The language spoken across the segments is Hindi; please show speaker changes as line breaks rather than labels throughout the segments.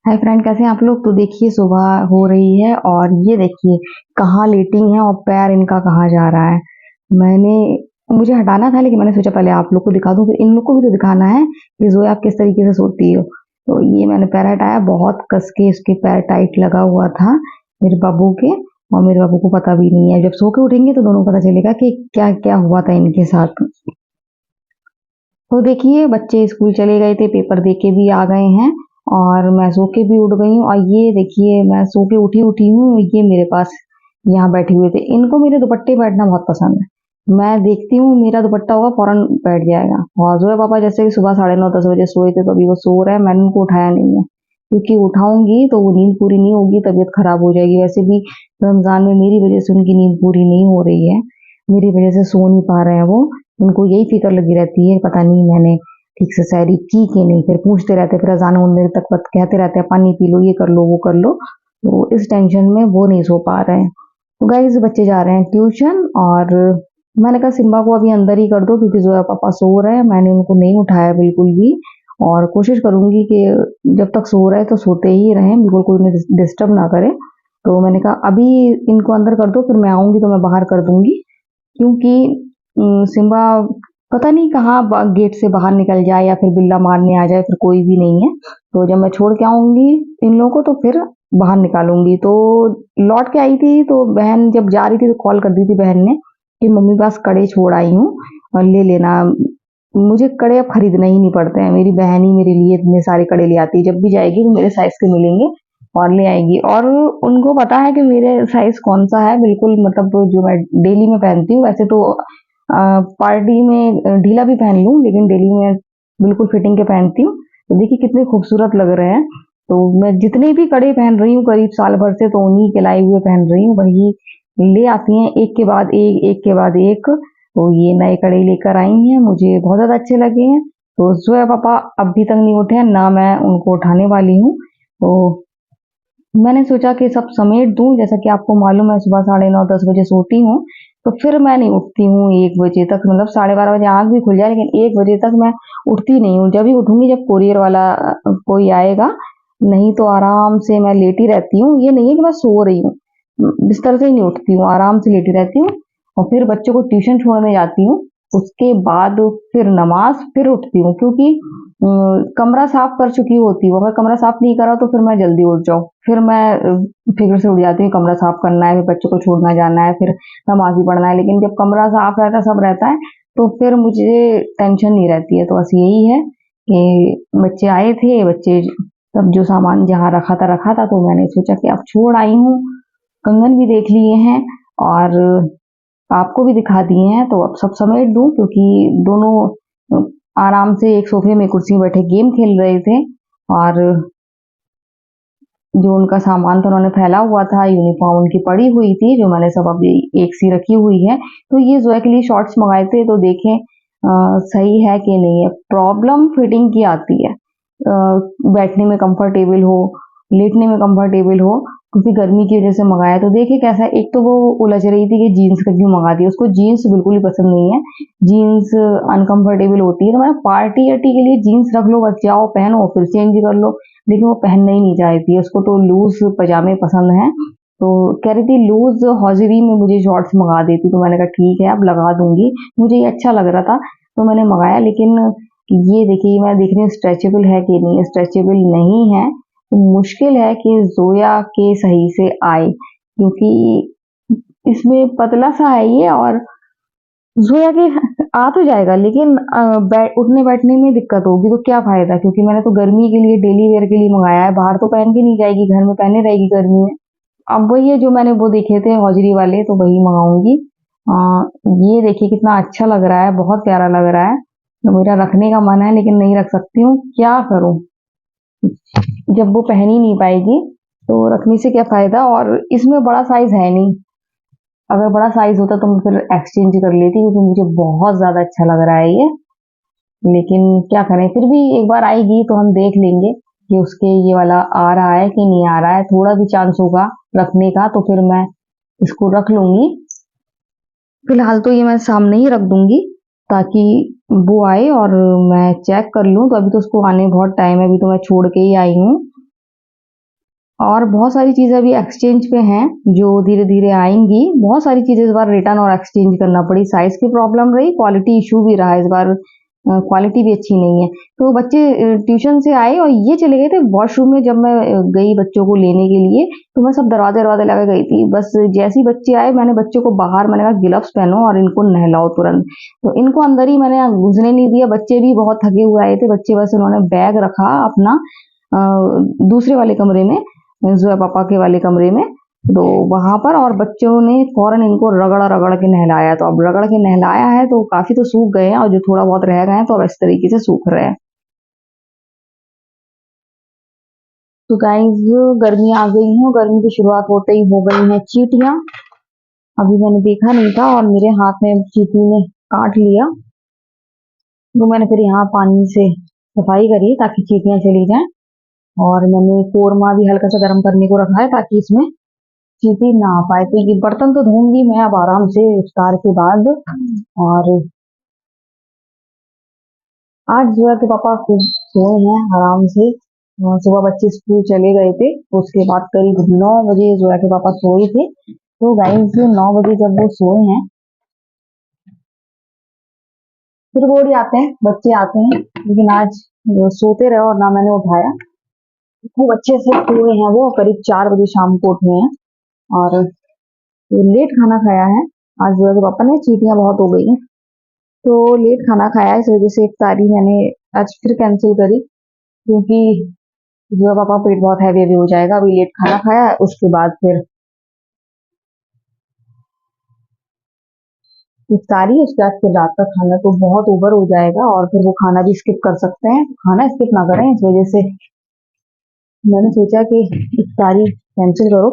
हाय फ्रेंड, कैसे हैं आप लोग। तो देखिए सुबह हो रही है और ये देखिए कहाँ लेटी हैं और पैर इनका कहाँ जा रहा है। मैंने मुझे हटाना था लेकिन मैंने सोचा पहले आप लोग को दिखा दूं, फिर इन लोग को भी तो दिखाना है कि जोया आप किस तरीके से सोती हो। तो ये मैंने पैर हटाया, बहुत कस के इसके पैर टाइट लगा हुआ था मेरे बाबू के। और मेरे बाबू को पता भी नहीं है, जब सो के उठेंगे तो दोनों को पता चलेगा कि क्या क्या हुआ था इनके साथ। तो देखिए बच्चे स्कूल चले गए थे, पेपर दे के भी आ गए हैं और मैं सो के भी उठ गई हूँ। और ये देखिए मैं सो के उठी उठी हूँ, ये मेरे पास यहाँ बैठे हुए थे। इनको मेरे दुपट्टे बैठना बहुत पसंद है। मैं देखती हूँ मेरा दुपट्टा होगा फौरन बैठ जाएगा। और जोया पापा जैसे कि सुबह 9:30-10 बजे सोए थे, तो अभी वो सो रहे हैं। मैंने उनको उठाया नहीं है क्योंकि उठाऊंगी तो वो नींद पूरी नहीं होगी, तबीयत खराब हो जाएगी। वैसे भी रमजान में मेरी वजह से उनकी नींद पूरी नहीं हो रही है, मेरी वजह से सो नहीं पा रहे हैं वो। उनको यही फिक्र लगी रहती है, पता नहीं मैंने ठीक से सैरी की कि नहीं। फिर पूछते रहते, फिर अजान होने तक कहते रहते हैं पानी पी लो, ये कर लो, वो कर लो। तो इस टेंशन में वो नहीं सो पा रहे हैं। तो गाइस बच्चे जा रहे हैं ट्यूशन और मैंने कहा सिम्बा को अभी अंदर ही कर दो क्योंकि जोया पापा सो रहे हैं। मैंने उनको नहीं उठाया बिल्कुल भी, और कोशिश करूंगी कि जब तक सो रहे हैं तो सोते ही रहें, बिल्कुल कोई उन्हें डिस्टर्ब ना करे। तो मैंने कहा अभी इनको अंदर कर दो, फिर मैं आऊंगी तो मैं बाहर कर दूंगी। क्योंकि सिम्बा पता नहीं कहाँ गेट से बाहर निकल जाए या फिर बिल्ला मारने आ जाए, फिर कोई भी नहीं है। तो जब मैं छोड़ के आऊंगी इन लोगों को तो फिर बाहर निकालूंगी। तो लौट के आई थी तो बहन जब जा रही थी तो कॉल कर दी थी बहन ने कि मम्मी पास कड़े छोड़ आई हूँ और ले लेना। मुझे कड़े अब खरीदने ही नहीं पड़ते हैं, मेरी बहन ही मेरे लिए इतने सारे कड़े ले आती है। जब भी जाएगी तो मेरे साइज के मिलेंगे और ले आएगी। और उनको पता है कि मेरे साइज कौन सा है, बिल्कुल मतलब जो मैं डेली में पहनती हूँ। वैसे तो पार्टी में ढीला भी पहन लूँ लेकिन डेली में बिल्कुल फिटिंग के पहनती हूँ। तो देखिए कितने खूबसूरत लग रहे हैं। तो मैं जितने भी कड़े पहन रही हूँ करीब साल भर से, तो उन्हीं के लाए हुए पहन रही हूँ। वही ले आती हैं एक के बाद एक, एक के बाद एक। तो ये नए कड़े लेकर आई हैं, मुझे बहुत ज्यादा अच्छे लगे हैं। तो जोया पापा अभी तक नहीं उठे हैं, ना मैं उनको उठाने वाली हूँ। तो मैंने सोचा कि सब समेट दूं। जैसा कि आपको मालूम है सुबह 9:30-10 बजे सोती हूँ, तो फिर मैं नहीं उठती हूँ 1 बजे तक। मतलब 12:30 बजे आंख भी खुल जाए लेकिन 1 बजे तक मैं उठती नहीं हूँ। जब ही उठूंगी जब कोरियर वाला कोई आएगा, नहीं तो आराम से मैं लेटी रहती हूँ। ये नहीं है कि मैं सो रही हूँ, बिस्तर से ही नहीं उठती हूँ, आराम से लेटी रहती हूँ। और फिर बच्चों को ट्यूशन छोड़ने जाती हूँ, उसके बाद फिर नमाज, फिर उठती हूँ। क्योंकि कमरा साफ कर चुकी होती हूँ, अगर कमरा साफ नहीं करा तो फिर मैं जल्दी उठ जाऊँ, फिर मैं फिक्र से उठ जाती हूँ। कमरा साफ करना है, फिर बच्चों को छोड़ना जाना है, फिर नमाज भी पढ़ना है। लेकिन जब कमरा साफ रहता है, सब रहता है, तो फिर मुझे टेंशन नहीं रहती है। तो बस यही है कि बच्चे आए थे, बच्चे सब जो सामान जहाँ रखा था, तो मैंने सोचा कि अब छोड़ आई हूँ। कंगन भी देख लिए हैं और आपको भी दिखा दिए हैं, तो अब सब समेट दूं। क्योंकि दोनों आराम से एक सोफे में कुर्सी में बैठे गेम खेल रहे थे और जो उनका सामान था उन्होंने फैला हुआ था, यूनिफॉर्म उनकी पड़ी हुई थी जो मैंने सब अभी एक सी रखी हुई है। तो ये जोया के लिए शॉर्ट्स मंगाए थे, तो देखें सही है कि नहीं है। प्रॉब्लम फिटिंग की आती है, बैठने में कंफर्टेबल हो, लेटने में कंफर्टेबल हो। क्योंकि गर्मी की वजह से मंगाया, तो देखिए कैसा है। एक तो वो उलझ रही थी कि जीन्स का क्यों मंगा दिया, उसको जीन्स बिल्कुल ही पसंद नहीं है, जीन्स अनकंफर्टेबल होती है। तो मैं पार्टी वार्टी के लिए जीन्स रख लो, बस जाओ पहनो फिर चेंज कर लो। लेकिन वो पहनना ही नहीं चाहती है, उसको तो लूज पजामे पसंद हैं। तो कह रही थी लूज हौजरी में मुझे शॉर्ट्स मंगा देती, तो मैंने कहा ठीक है अब लगा दूंगी। मुझे ये अच्छा लग रहा था तो मैंने मंगाया। लेकिन ये देखिए मैं देख रही हूँ स्ट्रेचेबल है कि नहीं, स्ट्रेचेबल नहीं है। तो मुश्किल है कि जोया के सही से आए, क्योंकि इसमें पतला सा है ये। और जोया के आ तो जाएगा लेकिन उठने बैठने में दिक्कत होगी, तो क्या फायदा। क्योंकि मैंने तो गर्मी के लिए डेली वेयर के लिए मंगाया है, बाहर तो पहन के नहीं जाएगी, घर में पहने रहेगी गर्मी में। अब वही है जो मैंने वो देखे थे हौजरी वाले, तो वही मंगाऊंगी। ये देखिए कितना अच्छा लग रहा है, बहुत प्यारा लग रहा है। तो मेरा रखने का मन है लेकिन नहीं रख सकती हूँ, क्या करूँ। जब वो पहन ही नहीं पाएगी तो रखने से क्या फायदा। और इसमें बड़ा साइज है नहीं, अगर बड़ा साइज होता तो मैं फिर एक्सचेंज कर लेती, क्योंकि मुझे बहुत ज्यादा अच्छा लग रहा है ये। लेकिन क्या करें, फिर भी एक बार आएगी तो हम देख लेंगे कि उसके ये वाला आ रहा है कि नहीं आ रहा है। थोड़ा भी चांस होगा रखने का तो फिर मैं इसको रख लूंगी। फिलहाल तो ये मैं सामने ही रख दूंगी ताकि वो आए और मैं चेक कर लूं। तो अभी तो उसको आने बहुत टाइम है, अभी तो मैं छोड़ के ही आई हूँ। और बहुत सारी चीज़ें अभी एक्सचेंज पे हैं जो धीरे धीरे आएंगी। बहुत सारी चीज़ें इस बार रिटर्न और एक्सचेंज करना पड़ी। साइज की प्रॉब्लम रही, क्वालिटी इशू भी रहा इस बार, क्वालिटी भी अच्छी नहीं है। तो बच्चे ट्यूशन से आए और ये चले गए थे वॉशरूम में। जब मैं गई बच्चों को लेने के लिए तो मैं सब दरवाजे दरवाजे लगा गई थी। बस जैसे ही बच्चे आए मैंने बच्चों को बाहर, मैंने कहा ग्लव्स पहनो और इनको नहलाओ तुरंत। तो इनको अंदर ही मैंने घुसने नहीं दिया। बच्चे भी बहुत थके हुए आए थे। बच्चे बस उन्होंने बैग रखा अपना दूसरे वाले कमरे में, जोया पापा के वाले कमरे में, तो वहां पर, और बच्चों ने फौरन इनको रगड़ रगड़ के नहलाया। तो अब रगड़ के नहलाया है तो काफी तो सूख गए हैं, और जो थोड़ा बहुत रह गए हैं तो अब इस तरीके से सूख रहे हैं। तो गाइस गर्मी आ गई है, गर्मी की शुरुआत होते ही हो गई है चींटियां। अभी मैंने देखा नहीं था और मेरे हाथ में चींटी ने काट लिया, तो मैंने फिर यहाँ पानी से सफाई करी ताकि चींटियां चली जाएं। और मैंने कोरमा भी हल्का सा गर्म करने को रखा है ताकि इसमें चींटी ना आ पाए। तो ये बर्तन तो धोऊंगी मैं अब आराम से इफ्तार के बाद। और आज जो है कि पापा खूब सोए हैं आराम से। सुबह बच्चे स्कूल चले गए थे तो उसके बाद करीब 9 बजे जो है कि पापा सोए थे। तो गाइस 9 बजे जब वो सोए हैं, फिर वो ही आते हैं, बच्चे आते हैं, लेकिन आज वो सोते रहे और ना मैंने उठाया। खूब अच्छे से सोए हैं वो, करीब 4 बजे शाम को उठे हैं। और ये लेट खाना खाया है। आज जो है कि पापा ने, चीटियां बहुत हो गई हैं तो लेट खाना खाया, इस वजह से इफ्तारी मैंने आज फिर कैंसिल करी, क्योंकि जो है पापा पेट बहुत हैवी हैवी हो जाएगा। अभी लेट खाना खाया है, उसके बाद फिर इफ्तारी, उसके बाद फिर रात का खाना तो बहुत ओवर हो जाएगा और फिर वो खाना भी स्किप कर सकते हैं। खाना स्किप ना करें, इस वजह से मैंने सोचा कि इफ्तारी कैंसिल करो।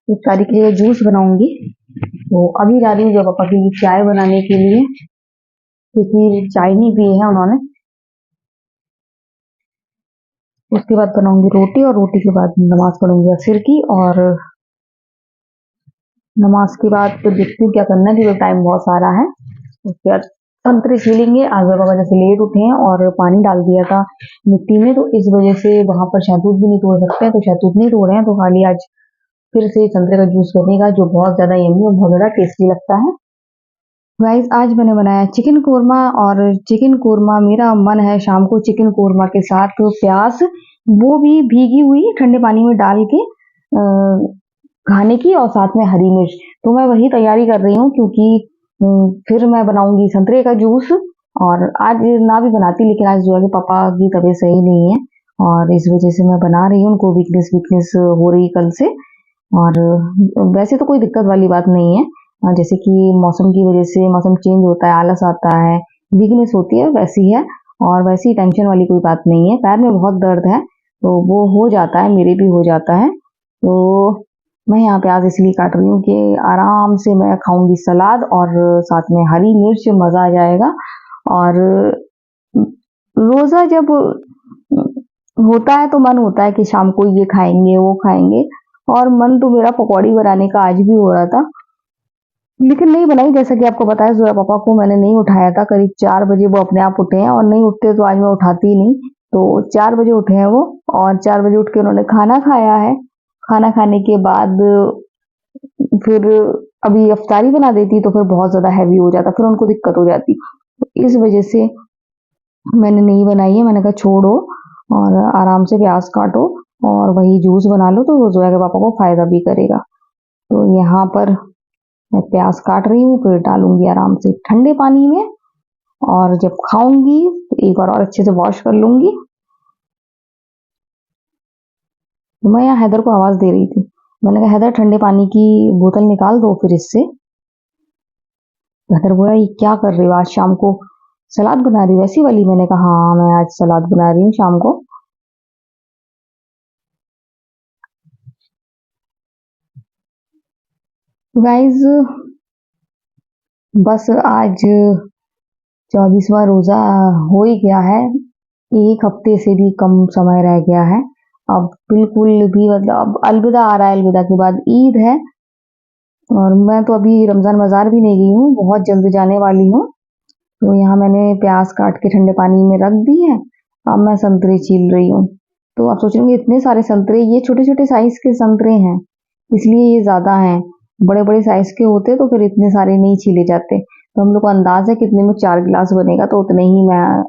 इफ्तारी के लिए जूस बनाऊंगी, तो अभी जा रही हूँ जो पापा के लिए चाय बनाने के लिए, क्योंकि चाय नहीं पी है उन्होंने। उसके बाद बनाऊंगी रोटी, और रोटी के बाद नमाज पढ़ूंगी असर की। और नमाज के बाद तो देखती हूँ क्या करना है, क्योंकि टाइम बहुत सारा है। उसके बाद संतरे छीलेंगे। आज बाबा जैसे लेट उठे हैं और पानी डाल दिया था मिट्टी में, तो इस वजह से वहां पर शहतूत भी नहीं तोड़ सकते हैं, तो शहतूत नहीं तोड़ रहे हैं। तो खाली आज फिर से संतरे का जूस बनेगा, जो बहुत ज्यादा यम्मी और बहुत ज्यादा टेस्टी लगता है। गाइस आज मैंने बनाया चिकन कोरमा, और चिकन कोरमा मेरा मन है शाम को चिकन कोरमा के साथ तो प्याज, वो भी भीगी हुई ठंडे पानी में डाल के खाने की, और साथ में हरी मिर्च। तो मैं वही तैयारी कर रही हूँ, क्योंकि फिर मैं बनाऊंगी संतरे का जूस। और आज ना भी बनाती, लेकिन आज जो है कि पापा की तबीयत सही नहीं है और इस वजह से मैं बना रही हूँ। उनको वीकनेस वीकनेस हो रही कल से। और वैसे तो कोई दिक्कत वाली बात नहीं है, जैसे कि मौसम की वजह से, मौसम चेंज होता है, आलस आता है, वीकनेस होती है, वैसी है। और वैसी टेंशन वाली कोई बात नहीं है। पैर में बहुत दर्द है तो वो हो जाता है, मेरे भी हो जाता है। तो मैं यहाँ प्याज इसलिए काट रही हूँ कि आराम से मैं खाऊंगी सलाद, और साथ में हरी मिर्च, मजा आ जाएगा। और रोजा जब होता है तो मन होता है कि शाम को ये खाएंगे वो खाएंगे, और मन तो मेरा पकौड़ी बनाने का आज भी हो रहा था, लेकिन नहीं बनाई। जैसा कि आपको बताया, जोया पापा को मैंने नहीं उठाया था। करीब 4 बजे वो अपने आप उठे हैं, और नहीं उठते तो आज मैं उठाती ही नहीं। तो 4 बजे उठे हैं वो, और 4 बजे उठ के उन्होंने खाना खाया है। खाना खाने के बाद फिर अभी अफ्तारी बना देती तो फिर बहुत ज्यादा हैवी हो जाता, फिर उनको दिक्कत हो जाती। तो इस वजह से मैंने नहीं बनाई है। मैंने कहा छोड़ो, और आराम से प्याज काटो और वही जूस बना लो, तो वो जोया के पापा को फायदा भी करेगा। तो यहाँ पर मैं प्याज काट रही हूँ, फिर डालूंगी आराम से ठंडे पानी में, और जब खाऊंगी तो एक बार और अच्छे से वॉश कर लूंगी। तो मैं यहाँ हैदर को आवाज दे रही थी, मैंने कहा हैदर ठंडे पानी की बोतल निकाल दो फिर इससे। हैदर बोला ये क्या कर रही हो, आज शाम को सलाद बना रही हो वैसी वाली? मैंने कहा हाँ मैं आज सलाद बना रही हूँ शाम को। गाइज बस आज 24वां रोजा हो ही गया है। एक हफ्ते से भी कम समय रह गया है। अब बिल्कुल भी, मतलब अब अलविदा आ रहा है, अलविदा के बाद ईद है। और मैं तो अभी रमजान बाजार भी नहीं गई हूँ, बहुत जल्द जाने वाली हूँ। तो यहाँ मैंने प्याज काट के ठंडे पानी में रख दी है। अब मैं संतरे छील रही हूँ। तो आप सोच रहे इतने सारे संतरे, ये छोटे छोटे साइज के संतरे हैं इसलिए ये ज्यादा हैं। बड़े बड़े साइज के होते तो फिर इतने सारे नहीं छीले जाते। तो हम लोग को अंदाज है कितने में 4 गिलास बनेगा, तो उतने ही मैं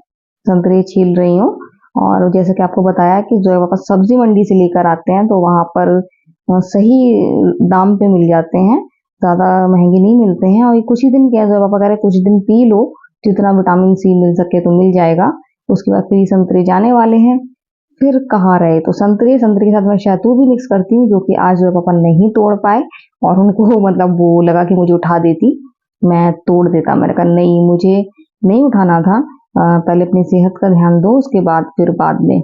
संतरे छील रही हूँ। और जैसे कि आपको बताया कि जो है वापस सब्जी मंडी से लेकर आते हैं तो वहां पर सही दाम पे मिल जाते हैं, ज्यादा महंगे नहीं मिलते हैं। और ये कुछ ही दिन क्या है, पापा कह रहे कुछ दिन पी लो, जितना विटामिन सी मिल सके तो मिल जाएगा। उसके बाद फिर ये संतरे जाने वाले हैं। फिर कहाँ रहे, तो संतरे संतरे के साथ मैं शहतूत भी मिक्स करती हूँ, जो कि आज जो पापा नहीं तोड़ पाए। और उनको मतलब वो लगा कि मुझे उठा देती, मैं तोड़ देता। मैंने कहा नहीं, मुझे नहीं उठाना था। पहले अपनी सेहत का ध्यान दो, उसके बाद फिर बाद में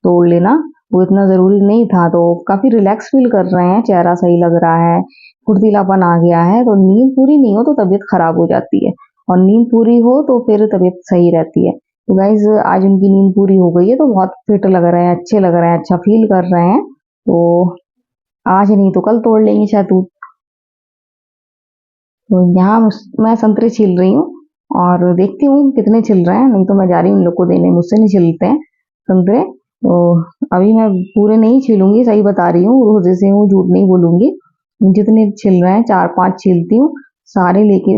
तोड़ लेना, वो इतना जरूरी नहीं था। तो काफी रिलैक्स फील कर रहे हैं, चेहरा सही लग रहा है, फुर्तीलापन आ गया है। तो नींद पूरी नहीं हो तो तबीयत खराब हो जाती है, और नींद पूरी हो तो फिर तबीयत सही रहती है। तो गाइज आज उनकी नींद पूरी हो गई है, तो बहुत फिट लग रहे हैं, अच्छे लग रहे हैं, अच्छा फील कर रहे हैं। तो आज नहीं तो कल तोड़ लेंगे शहतूत। तो यहाँ मैं संतरे छील रही हूँ और देखती हूँ कितने छिल रहे हैं, नहीं तो मैं जा रही हूँ उन लोग को देने, मुझसे नहीं छिलते हैं संतरे। तो अभी मैं पूरे नहीं छीलूंगी, सही बता रही हूँ, रोज जैसे हूँ, झूठ नहीं बोलूंगी। जितने छिल रहे हैं 4-5 छीलती हूँ, सारे लेके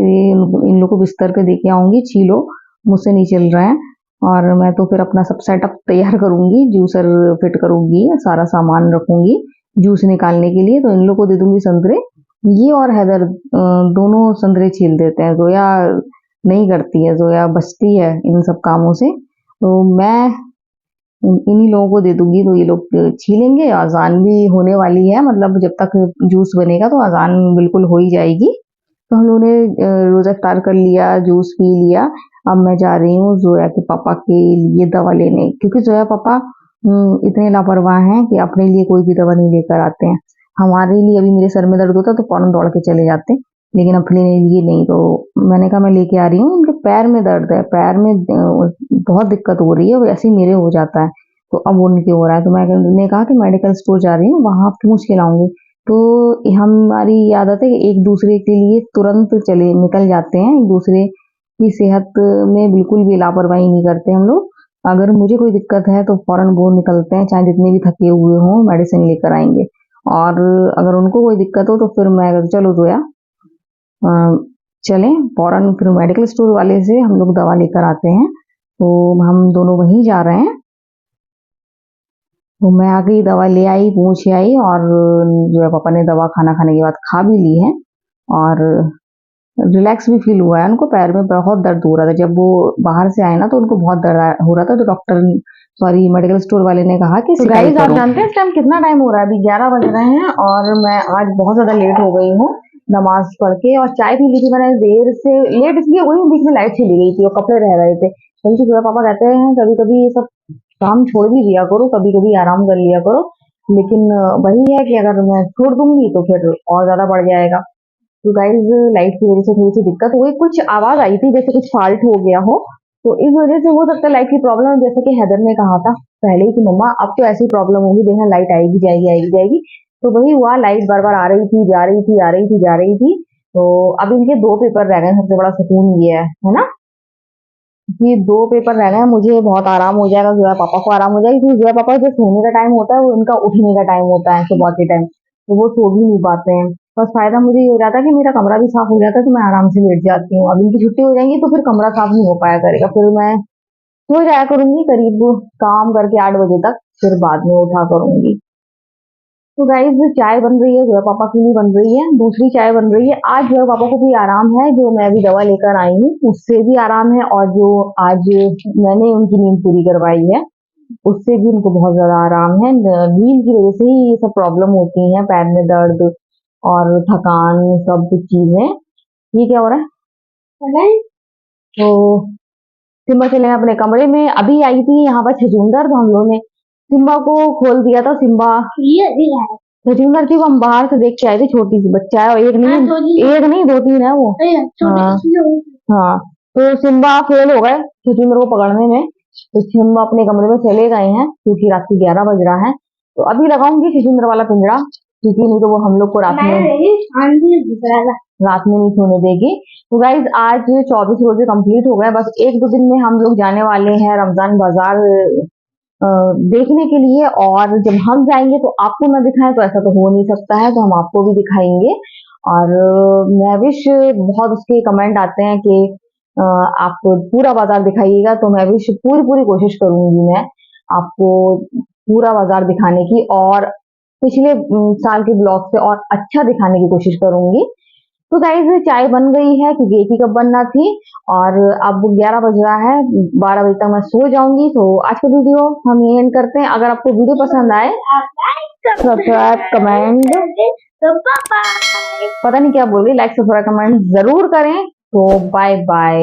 इन लोग को बिस्तर पे देके आऊंगी, छीलो, मुझसे नहीं छिल रहे हैं। और मैं तो फिर अपना सब सेटअप तैयार करूंगी, जूसर फिट करूंगी, सारा सामान रखूंगी जूस निकालने के लिए। तो इन लोग को दे दूंगी संतरे। ये और हैदर दोनों संतरे छील देते हैं, जोया नहीं करती है, जोया बचती है इन सब कामों से। तो मैं इन्हीं लोगों को दे दूंगी, तो ये लोग छीलेंगे। अजान भी होने वाली है, मतलब जब तक जूस बनेगा तो अजान बिल्कुल हो ही जाएगी। तो हम लोगों ने रोजा इफ्तार कर लिया, जूस पी लिया। अब मैं जा रही हूँ जोया के पापा के लिए दवा लेने, क्योंकि जोया पापा इतने लापरवाह हैं कि अपने लिए कोई भी दवा नहीं लेकर आते हैं। हमारे लिए अभी मेरे सर में दर्द होता तो फौरन दौड़ के चले जाते, लेकिन अपने लिए नहीं। तो मैंने कहा मैं लेके आ रही हूँ, उनके पैर में दर्द है, पैर में बहुत दिक्कत हो रही है, वैसे ही मेरे हो जाता है। तो अब उनके हो रहा है, तो मैंने कहा कि मेडिकल स्टोर जा रही हूँ, वहां पूछ के लाऊंगी। तो हमारी आदत है कि एक दूसरे के लिए तुरंत चले निकल जाते हैं, एक दूसरे की सेहत में बिल्कुल भी लापरवाही नहीं करते हम लोग। अगर मुझे कोई दिक्कत है तो फौरन वो निकलते हैं, चाहे जितने भी थके हुए हों, मेडिसिन लेकर आएंगे। और अगर उनको कोई दिक्कत हो तो फिर मैं चलो जोया चलें, फौरन फिर मेडिकल स्टोर वाले से हम लोग दवा लेकर आते हैं। तो हम दोनों वहीं जा रहे हैं। तो मैं आ गई, दवा ले आई, पूछ आई, और जो है पापा ने दवा खाना खाने के बाद खा भी ली है। और रिलैक्स भी फील हुआ है उनको, पैर में बहुत दर्द हो रहा था। जब वो बाहर से आए ना तो उनको बहुत दर्द हो रहा था, तो डॉक्टर सॉरी मेडिकल स्टोर वाले ने कहा कि गाइस आप जानते हैं इस टाइम कितना टाइम हो रहा है, अभी 11 बज रहे हैं, और मैं आज बहुत ज्यादा लेट हो गई हूँ नमाज पढ़ के। और चाय पी ली थी मैंने देर से, लेट इसलिए हुई, बीच में लाइट चली गई थी और कपड़े रह रहे थे। बल्कि जो पापा कहते हैं कभी कभी ये सब काम छोड़ भी दिया करो, कभी कभी आराम कर लिया करो। लेकिन वही है कि अगर मैं छोड़ दूंगी तो फिर और ज्यादा बढ़ जाएगा। तो गाइज लाइट की वजह से थोड़ी सी दिक्कत हो गई, कुछ आवाज आई थी जैसे कुछ फॉल्ट हो गया हो, तो इस वजह से हो सकता है लाइट की प्रॉब्लम। जैसे कि हैदर ने कहा था पहले ही कि मम्मा अब तो ऐसी प्रॉब्लम होगी, देखना लाइट आएगी जाएगी आएगी जाएगी। तो वही हुआ, लाइट बार बार आ रही थी, जा रही थी, आ रही थी, जा रही थी। तो अब इनके 2 पेपर रह गए, सबसे बड़ा सुकून ये है ना, कि 2 पेपर रह गए हैं, मुझे बहुत आराम हो जाएगा, जोया पापा को आराम हो जाएगा, क्योंकि जोया पापा जो सोने का टाइम होता है वो इनका उठने का टाइम होता है सुबह के टाइम, तो वो सो भी नहीं पाते हैं। बस फायदा मुझे ये हो जाता है कि मेरा कमरा भी साफ हो जाता है, तो मैं आराम से लेट जाती हूँ। अब इनकी छुट्टी हो जाएंगी तो फिर कमरा साफ नहीं हो पाया करेगा, फिर मैं सो जाया करूंगी करीब काम करके 8 बजे तक, फिर बाद में उठा करूंगी। तो गाइस चाय बन रही है, जो है पापा के लिए बन रही है, दूसरी चाय बन रही है। आज जो है पापा को भी आराम है, जो मैं अभी दवा लेकर आई हूँ उससे भी आराम है, और जो आज मैंने उनकी नींद पूरी करवाई है उससे भी उनको बहुत ज्यादा आराम है। नींद की वजह से ही ये सब प्रॉब्लम होती है, पैर में दर्द और थकान, सब कुछ चीजें। ये क्या हो रहा है? तो सिम्बा चले गए अपने कमरे में। अभी आई थी यहाँ पर छछूंदर, तो हम लोगों ने सिम्बा को खोल दिया था। सिम्बा छछूंदर थी, वो हम बाहर से देख के आए थे, छोटी सी बच्चा है, और एक नहीं 2-3 है वो। हाँ हाँ, तो सिम्बा फेल हो गए छछूंदर को पकड़ने में, तो सिम्बा अपने कमरे में चले गए हैं, क्योंकि रात के 11 बज रहा है। तो अभी लगाऊंगी छछूंदर वाला पिंजरा, क्योंकि नहीं तो वो हम लोग को रात में नहीं सोने देगी। तो गाइज आज 24 रोजे कंप्लीट हो गए, बस 1-2 दिन में हम लोग जाने वाले हैं रमजान बाजार देखने के लिए, और जब हम जाएंगे तो आपको ना दिखाएं तो ऐसा तो हो नहीं सकता है, तो हम आपको भी दिखाएंगे। और महविश बहुत उसके कमेंट आते हैं कि आप पूरा बाजार दिखाइएगा, तो महविश पूरी पूरी कोशिश करूंगी मैं आपको पूरा बाजार दिखाने की, और पिछले साल के ब्लॉग से और अच्छा दिखाने की कोशिश करूंगी। तो गाइज चाय बन गई है क्योंकि एक ही कप बनना थी, और अब 11 बज रहा है, 12 बजे तक मैं सो जाऊंगी। तो आज का वीडियो हम ये एंड करते हैं। अगर आपको वीडियो पसंद आए, सब्सक्राइब, कमेंट, पता नहीं क्या बोल रही, लाइक सब्सक्राइब कमेंट जरूर करें। तो बाय बाय।